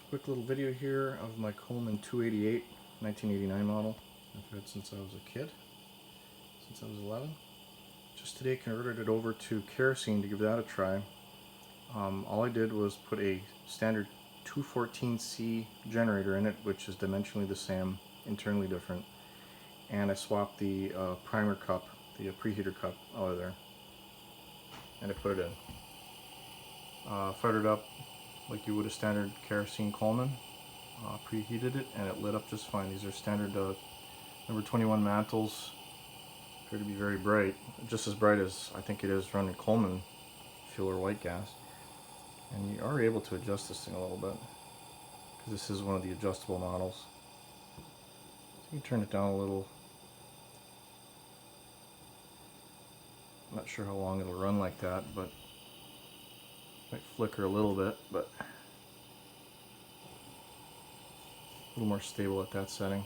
Quick little video here of my Coleman 288 1989 model. I've had since I was a kid, since I was 11. Just today converted it over to kerosene to give that a try. All I did was put a standard 214C generator in it, which is dimensionally the same, internally different, and I swapped the primer cup, the preheater cup, out of there, and I put it in. Fired it up like you would a standard kerosene Coleman, preheated it, and it lit up just fine. These are standard number 21 mantles. Appear to be very bright, just as bright as I think it is running Coleman fuel or white gas. And you are able to adjust this thing a little bit, because this is one of the adjustable models. So you turn it down a little. I'm not sure how long it'll run like that, but might flicker a little bit, but a little more stable at that setting.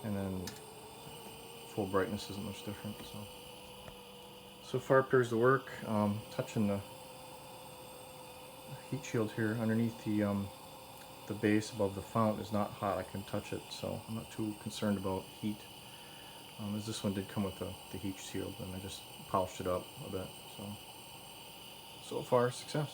And then full brightness isn't much different. So far appears to work. Touching the heat shield here underneath the base above the fount is not hot. I can touch it, so I'm not too concerned about heat. As this one did come with the heat shield, and I just polished it up a bit. So far, success.